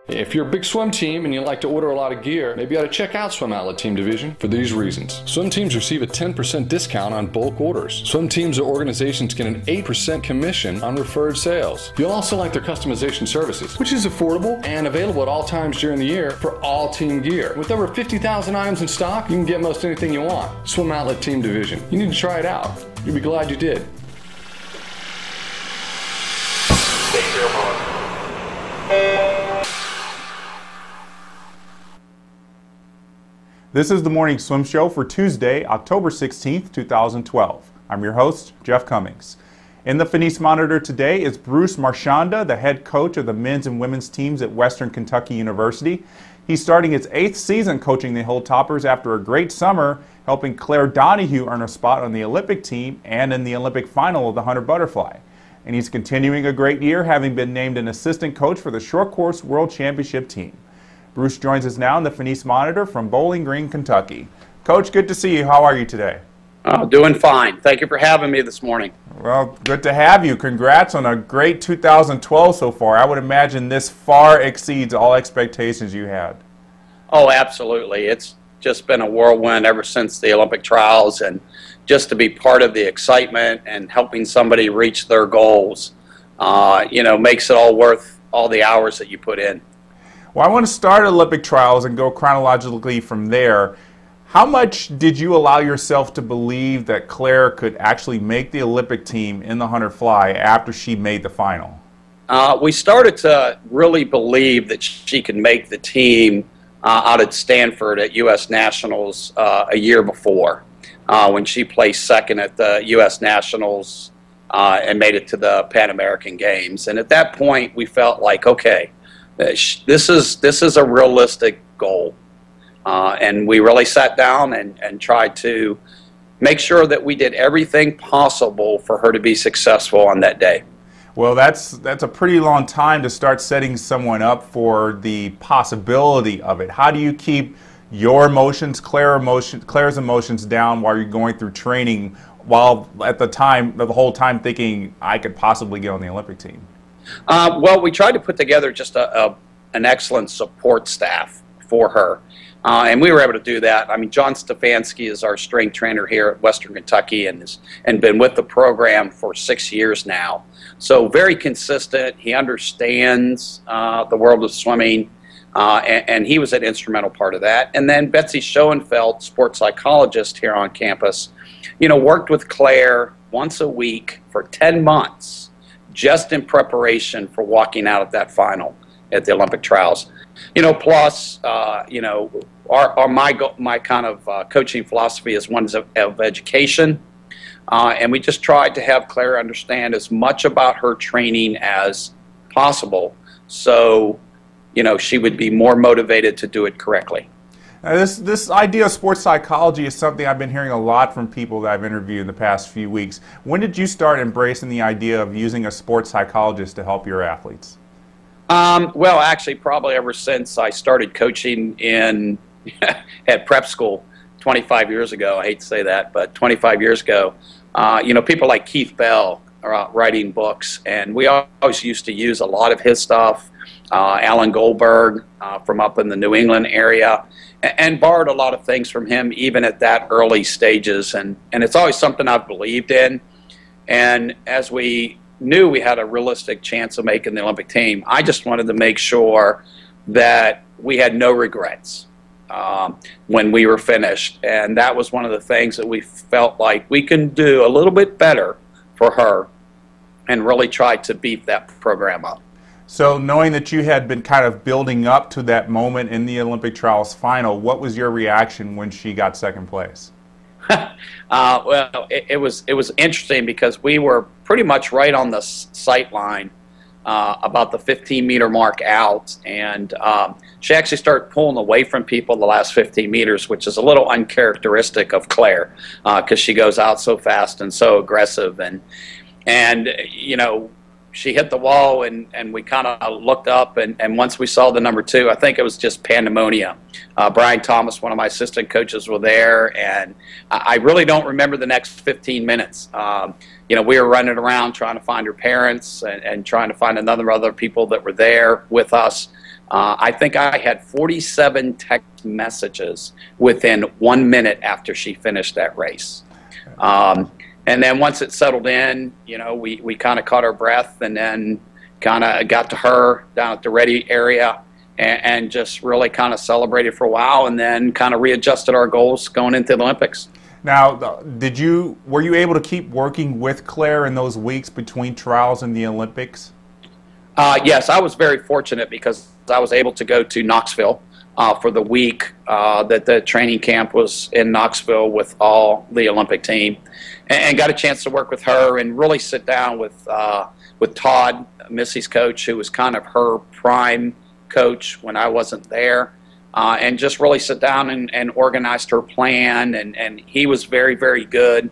If you're a big swim team and you like to order a lot of gear, maybe you ought to check out Swim Outlet Team Division for these reasons. Swim teams receive a 10% discount on bulk orders. Swim teams or organizations get an 8% commission on referred sales. You'll also like their customization services, which is affordable and available at all times during the year for all team gear. With over 50,000 items in stock, you can get most anything you want. Swim Outlet Team Division. You need to try it out. You'll be glad you did. This is the Morning Swim Show for Tuesday, October 16th, 2012. I'm your host, Jeff Cummings. In the Finis Monitor today is Bruce Marchionda, the head coach of the men's and women's teams at Western Kentucky University. He's starting his 8th season coaching the Hilltoppers after a great summer, helping Claire Donahue earn a spot on the Olympic team and in the Olympic final of the 100 butterfly. And he's continuing a great year, having been named an assistant coach for the short course world championship team. Bruce joins us now in the Finis Monitor from Bowling Green, Kentucky. Coach, good to see you. How are you today? Doing fine. Thank you for having me this morning. Well, good to have you. Congrats on a great 2012 so far. I would imagine this far exceeds all expectations you had. Oh, absolutely. It's just been a whirlwind ever since the Olympic trials, and just to be part of the excitement and helping somebody reach their goals, makes it all worth all the hours that you put in. Well, I want to start Olympic trials and go chronologically from there. How much did you allow yourself to believe that Claire could actually make the Olympic team in the 100 fly after she made the final? We started to really believe that she could make the team out at Stanford at U.S. Nationals a year before, when she placed second at the U.S. Nationals and made it to the Pan American Games. And at that point, we felt like, okay, this is a realistic goal, and we really sat down and tried to make sure that we did everything possible for her to be successful on that day. Well, that's a pretty long time to start setting someone up for the possibility of it. How do you keep your emotions, Claire's emotions down while you're going through training, while at the whole time thinking I could possibly get on the Olympic team? Well, we tried to put together just an excellent support staff for her, and we were able to do that. I mean, John Stefanski is our strength trainer here at Western Kentucky and been with the program for 6 years now. So very consistent. He understands the world of swimming, and he was an instrumental part of that. And then Betsy Schoenfeld, sports psychologist here on campus, worked with Claire once a week for 10 months. Just in preparation for walking out at that final at the Olympic trials. Plus, my kind of coaching philosophy is one of education. And we just tried to have Claire understand as much about her training as possible, so, she would be more motivated to do it correctly. Now, this idea of sports psychology is something I've been hearing a lot from people that I've interviewed in the past few weeks. When did you start embracing the idea of using a sports psychologist to help your athletes? Well, actually, probably ever since I started coaching at prep school 25 years ago. I hate to say that, but 25 years ago, people like Keith Bell are out writing books, and we always used to use a lot of his stuff. Alan Goldberg from up in the New England area, and borrowed a lot of things from him even at that early stages, and it's always something I've believed in. And as we knew we had a realistic chance of making the Olympic team, I just wanted to make sure that we had no regrets when we were finished, and that was one of the things that we felt like we can do a little bit better for her and really try to beef that program up. So knowing that you had been kind of building up to that moment in the Olympic trials final, what was your reaction when she got second place? Well, it was interesting because we were pretty much right on the sight line, about the 15-meter mark out, and she actually started pulling away from people the last 15 meters, which is a little uncharacteristic of Claire, because she goes out so fast and so aggressive, and she hit the wall, and we kind of looked up, and once we saw the number 2, I think it was just pandemonium. Brian Thomas, one of my assistant coaches, were there, and I really don't remember the next 15 minutes. We were running around trying to find her parents and trying to find other people that were there with us. I think I had 47 text messages within 1 minute after she finished that race. And then once it settled in, we kind of caught our breath, and then kind of got to her down at the ready area, and just really kind of celebrated for a while, and then kind of readjusted our goals going into the Olympics. Now, were you able to keep working with Claire in those weeks between trials and the Olympics? Yes, I was very fortunate because I was able to go to Knoxville for the week that the training camp was in Knoxville with all the Olympic team, and got a chance to work with her and really sit down with Todd, Missy's coach, who was kind of her prime coach when I wasn't there, and just really sit down and organized her plan, and he was very, very good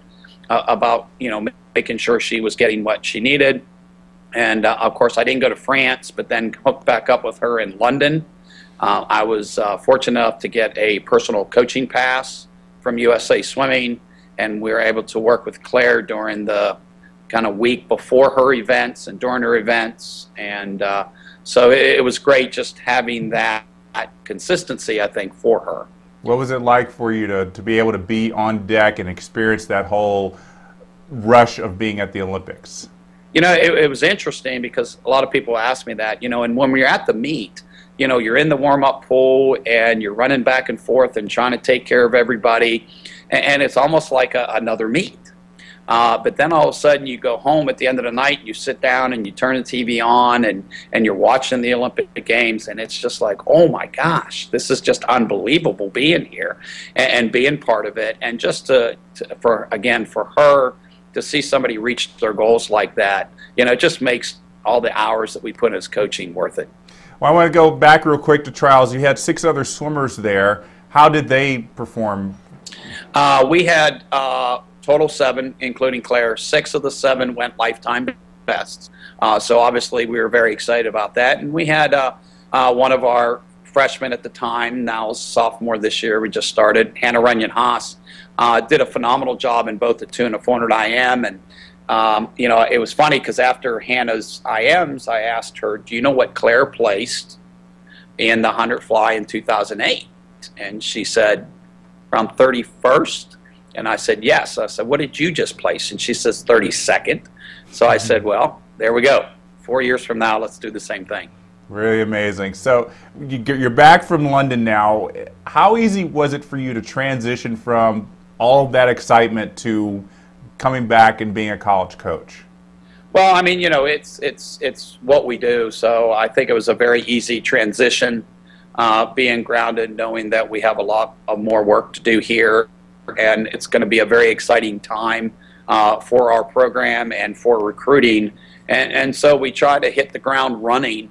about making sure she was getting what she needed. And of course, I didn't go to France, but then hooked back up with her in London. I was fortunate enough to get a personal coaching pass from USA Swimming, and we were able to work with Claire during the kind of week before her events and during her events. And so it was great just having that consistency, I think, for her. What was it like for you to be able to be on deck and experience that whole rush of being at the Olympics? It was interesting because a lot of people ask me that, and when we're at the meet, you're in the warm-up pool and you're running back and forth and trying to take care of everybody, and it's almost like another meet. But then all of a sudden you go home at the end of the night, you sit down and you turn the TV on and you're watching the Olympic Games, and it's just like, oh my gosh, this is just unbelievable being here and being part of it. And just for her to see somebody reach their goals like that, it just makes all the hours that we put in as coaching worth it. Well, I want to go back real quick to trials. You had 6 other swimmers there. How did they perform? We had total 7, including Claire. 6 of the 7 went lifetime bests. So obviously we were very excited about that. And we had one of our freshmen at the time, now sophomore this year, we just started, Hannah Runyon-Hass, did a phenomenal job in both the 2 and the 400 IM. And it was funny because after Hannah's IMs, I asked her, do you know what Claire placed in the 100 fly in 2008? And she said, around 31st. And I said, yes. I said, what did you just place? And she says, 32nd. So I said, well, there we go. 4 years from now, let's do the same thing. Really amazing. So you're back from London now. How easy was it for you to transition from all of that excitement to coming back and being a college coach? Well, I mean, it's what we do. So I think it was a very easy transition, being grounded, knowing that we have a lot of more work to do here, and it's going to be a very exciting time for our program and for recruiting. And so we try to hit the ground running,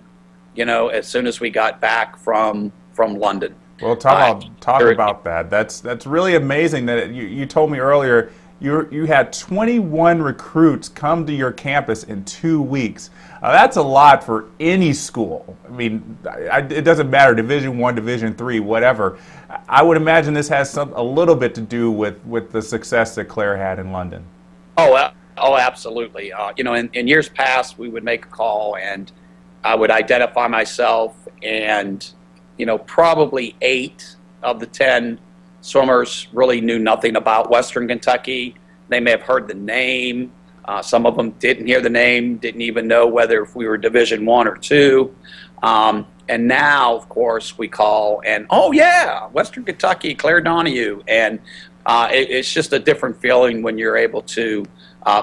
as soon as we got back from London. Well, talk about that. That's really amazing that you told me earlier you had 21 recruits come to your campus in 2 weeks. That's a lot for any school. I mean, it doesn't matter, Division I, Division III, whatever. I would imagine this has a little bit to do with the success that Claire had in London. Oh, absolutely. In years past, we would make a call and I would identify myself, and probably 8 of the 10 swimmers really knew nothing about Western Kentucky. They may have heard the name. Some of them didn't hear the name, didn't even know whether if we were Division I or II. And now, of course, we call and, oh yeah, Western Kentucky, Claire Donahue. And it's just a different feeling when you're able to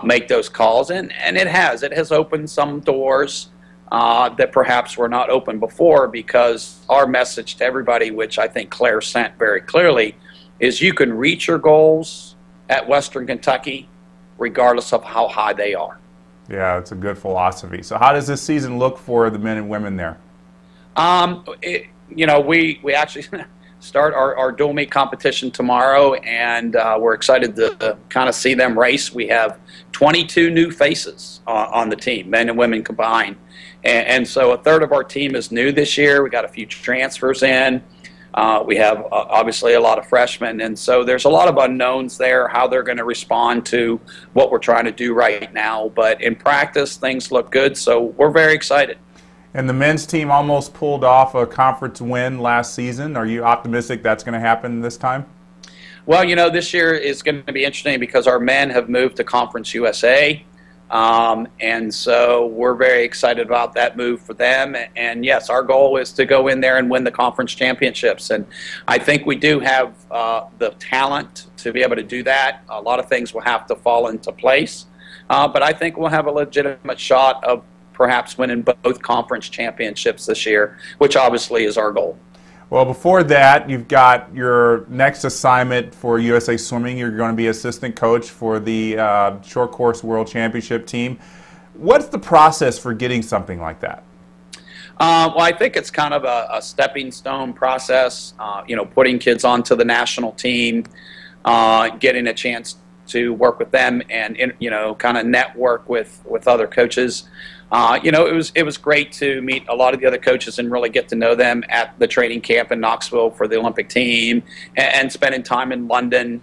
make those calls. And it has opened some doors that perhaps were not open before, because our message to everybody, which I think Claire sent very clearly, is you can reach your goals at Western Kentucky regardless of how high they are. Yeah, it's a good philosophy. So how does this season look for the men and women there? We actually start our dual meet competition tomorrow, and we're excited to kind of see them race. We have 22 new faces on the team, men and women combined. And so a third of our team is new this year. We got a few transfers in. We have obviously a lot of freshmen, and so there's a lot of unknowns there, how they're going to respond to what we're trying to do right now. But in practice, things look good, so we're very excited. And the men's team almost pulled off a conference win last season. Are you optimistic that's going to happen this time? Well, this year is going to be interesting because our men have moved to Conference USA. And so we're very excited about that move for them. And yes, our goal is to go in there and win the conference championships. And I think we do have the talent to be able to do that. A lot of things will have to fall into place. But I think we'll have a legitimate shot of perhaps winning both conference championships this year, which obviously is our goal. Well, before that, you've got your next assignment for USA Swimming. You're going to be assistant coach for the Short Course World Championship team. What's the process for getting something like that? Well, I think it's kind of a stepping stone process, putting kids onto the national team, getting a chance to work with them and, kind of network with other coaches. It was great to meet a lot of the other coaches and really get to know them at the training camp in Knoxville for the Olympic team and spending time in London.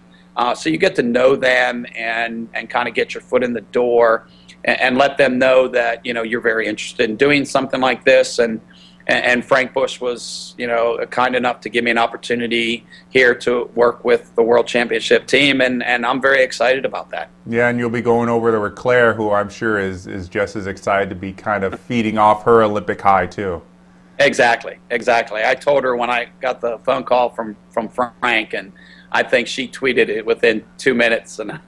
So you get to know them and kind of get your foot in the door and let them know that, you're very interested in doing something like this. And Frank Bush was, kind enough to give me an opportunity here to work with the World Championship team, and I'm very excited about that. Yeah, and you'll be going over there with Claire, who I'm sure is just as excited to be kind of feeding off her Olympic high, too. Exactly. I told her when I got the phone call from Frank, and I think she tweeted it within 2 minutes, and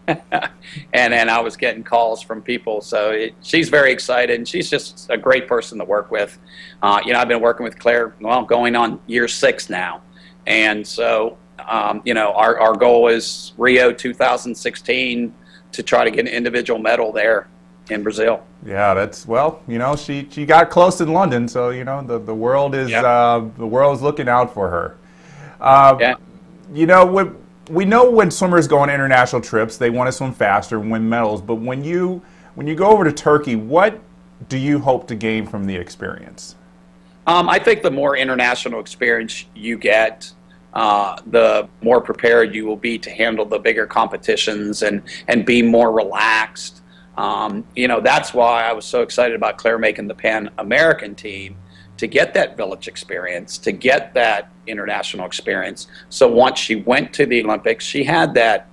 and I was getting calls from people. So she's very excited, and she's just a great person to work with. I've been working with Claire, going on year 6 now, and so our goal is Rio 2016 to try to get an individual medal there in Brazil. Yeah, that's she got close in London, so the world is the world is looking out for her. Yeah. We know when swimmers go on international trips, they want to swim faster and win medals. But when you go over to Turkey, what do you hope to gain from the experience? I think the more international experience you get, the more prepared you will be to handle the bigger competitions and be more relaxed. That's why I was so excited about Claire making the Pan American team, to get that village experience, to get that international experience. So once she went to the Olympics, she had that,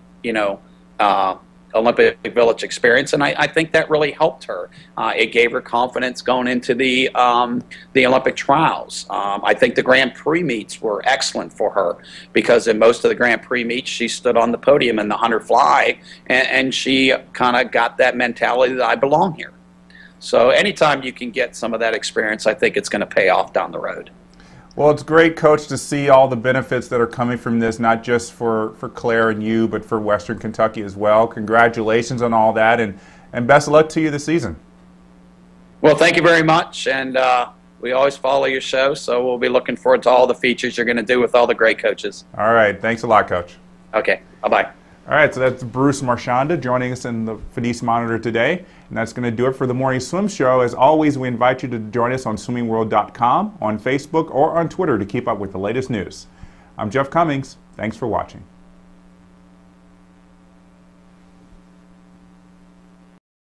Olympic village experience, and I think that really helped her. It gave her confidence going into the Olympic trials. I think the Grand Prix meets were excellent for her, because in most of the Grand Prix meets, she stood on the podium in the 100 fly, and she kind of got that mentality that I belong here. So anytime you can get some of that experience, I think it's going to pay off down the road. Well, it's great, Coach, to see all the benefits that are coming from this, not just for Claire and you, but for Western Kentucky as well. Congratulations on all that, and best of luck to you this season. Well, thank you very much, and we always follow your show, so we'll be looking forward to all the features you're going to do with all the great coaches. All right. Thanks a lot, Coach. Okay. Bye-bye. All right, so that's Bruce Marchionda joining us in the Finis Monitor today. And that's going to do it for the Morning Swim Show. As always, we invite you to join us on swimmingworld.com, on Facebook, or on Twitter to keep up with the latest news. I'm Jeff Cummings. Thanks for watching.